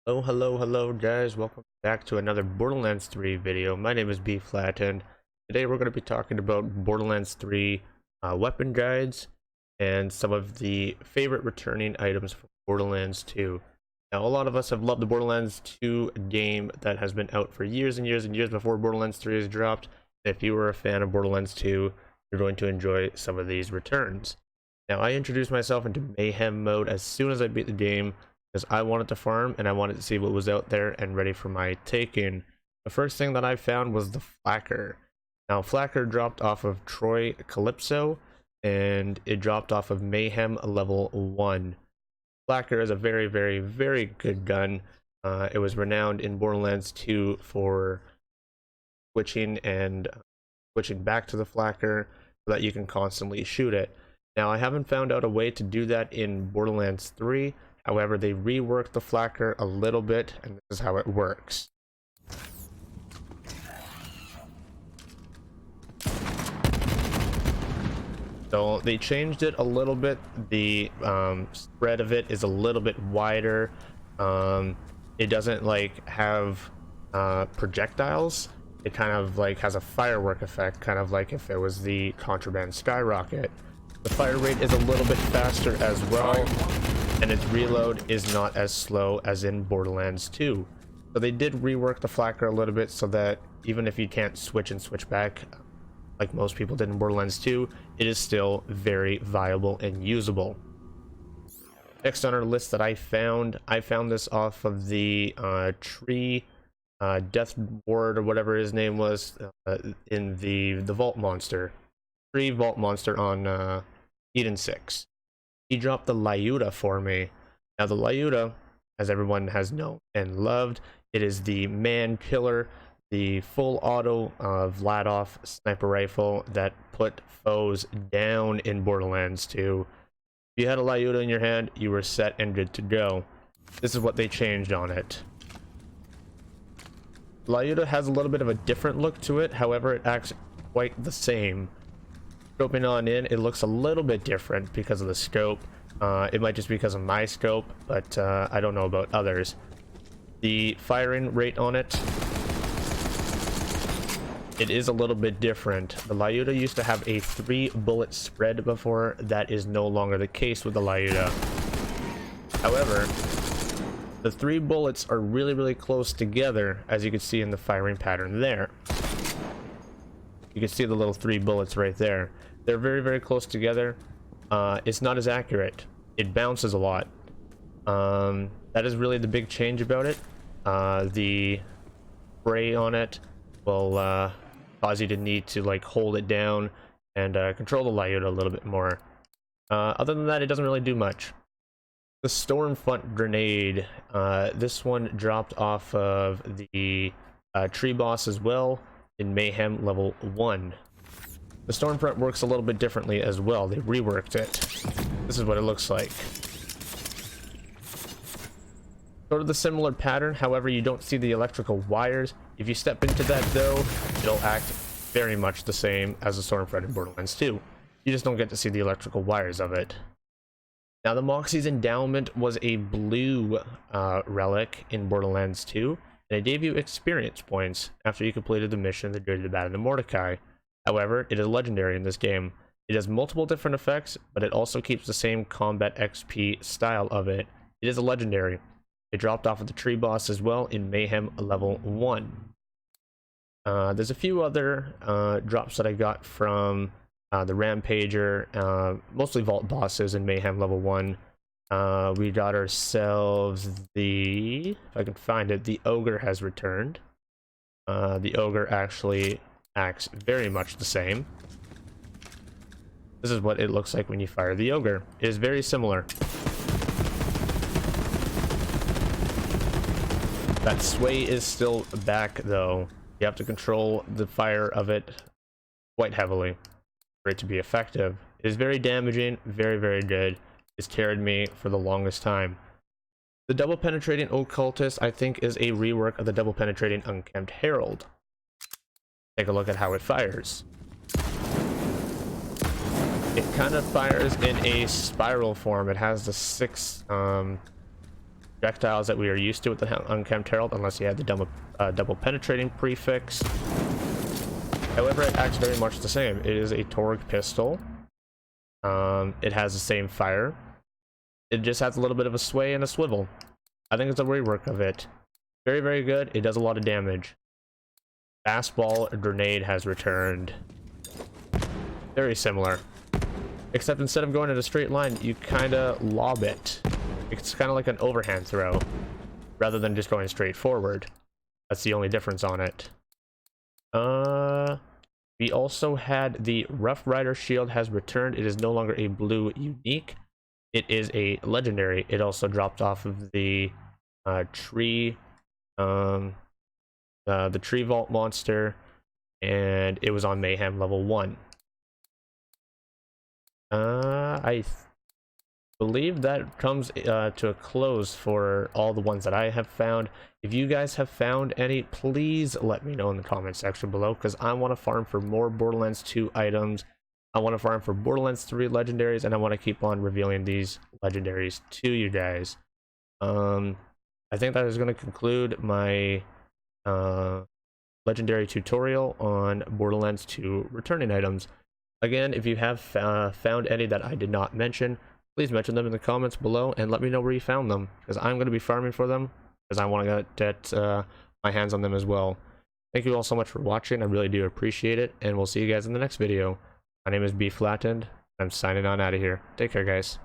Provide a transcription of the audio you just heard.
Hello guys, welcome back to another Borderlands 3 video. My name is Bflattened. Today we're going to be talking about Borderlands 3 weapon guides and some of the favorite returning items from Borderlands 2. Now a lot of us have loved the Borderlands 2 game that has been out for years and years and years before Borderlands 3 is dropped. And if you were a fan of Borderlands 2, you're going to enjoy some of these returns. Now I introduced myself into Mayhem mode as soon as I beat the game, because I wanted to farm and I wanted to see what was out there and ready for my taking. The first thing that I found was the Flacker. Now Flacker dropped off of Troy Calypso and it dropped off of Mayhem level 1. Flacker is a very good gun. It was renowned in Borderlands 2 for switching back to the Flacker so that you can constantly shoot it. Now I haven't found out a way to do that in Borderlands 3. However, they reworked the Flacker a little bit, and this is how it works. So they changed it a little bit. The spread of it is a little bit wider. It doesn't like have projectiles. It kind of like has a firework effect, kind of like if it was the Contraband Skyrocket. The fire rate is a little bit faster as well, and its reload is not as slow as in Borderlands 2. So they did rework the Flacker a little bit so that even if you can't switch and switch back like most people did in Borderlands 2, it is still very viable and usable. Next on our list that I found this off of the tree death ward or whatever his name was in the vault monster. Tree vault monster on Eden 6. He dropped the Lyuda for me. Now the Lyuda, as everyone has known and loved, it is the man killer, the full auto Vladoff sniper rifle that put foes down in Borderlands 2. If you had a Lyuda in your hand, you were set and good to go. This is what they changed on it. Lyuda has a little bit of a different look to it, however it acts quite the same. Scoping on in, it looks a little bit different because of the scope. It might just be because of my scope, but I don't know about others. The firing rate on it is a little bit different. The Lyuda used to have a 3-bullet spread before. That is no longer the case with the Lyuda. However, the 3 bullets are really close together, as you can see in the firing pattern there. You can see the little 3 bullets right there. They're very close together. It's not as accurate. It bounces a lot. That is really the big change about it. The spray on it will cause you to need to like hold it down and control the Lyuda a little bit more. Other than that, it doesn't really do much. The Stormfront grenade. This one dropped off of the tree boss as well in Mayhem level 1. The Stormfront works a little bit differently as well. They reworked it. This is what it looks like. Sort of the similar pattern, however you don't see the electrical wires. If you step into that though, it'll act very much the same as the Stormfront in Borderlands 2. You just don't get to see the electrical wires of it. Now the Moxies Endowment was a blue relic in Borderlands 2, and it gave you experience points after you completed the mission, the Good, the Bad, and the Mordecai. However, it is legendary in this game. It has multiple different effects, but it also keeps the same combat XP style of it. It is a legendary. It dropped off of the tree boss as well in Mayhem level 1. There's a few other drops that I got from the Rampager, mostly vault bosses in Mayhem level 1. We got ourselves the, if I can find it, the Ogre has returned. The Ogre actually acts very much the same. This is what it looks like when you fire the Ogre. It is very similar. That sway is still back though. You have to control the fire of it quite heavily for it to be effective. It is very damaging, very good. It's carried me for the longest time. The double penetrating Ocultist I think is a rework of the double penetrating unkempt Herald. Take a look at how it fires. It kind of fires in a spiral form. It has the 6 projectiles that we are used to with the unkempt herald, unless you had the double penetrating prefix. However, it acts very much the same. It is a Torg pistol. It has the same fire. It just has a little bit of a sway and a swivel. I think it's a rework of it. Very, very good. It does a lot of damage. Fastball grenade has returned. Very similar. Except instead of going in a straight line, you kind of lob it. It's kind of like an overhand throw, rather than just going straight forward. That's the only difference on it. We also had the Roughrider Shield has returned. It is no longer a blue unique. It is a legendary. It also dropped off of the tree, the tree vault monster, and it was on Mayhem level 1. I believe that comes to a close for all the ones that I have found. If you guys have found any, please let me know in the comment section below, because I want to farm for more Borderlands 2 items. I want to farm for Borderlands 3 legendaries, and I want to keep on revealing these legendaries to you guys. I think that is going to conclude my legendary tutorial on Borderlands 2 returning items. Again, if you have found any that I did not mention, please mention them in the comments below and let me know where you found them, because I'm going to be farming for them, because I want to get my hands on them as well. Thank you all so much for watching. I really do appreciate it, and we'll see you guys in the next video. My name is Bflattened. I'm signing on out of here. Take care, guys.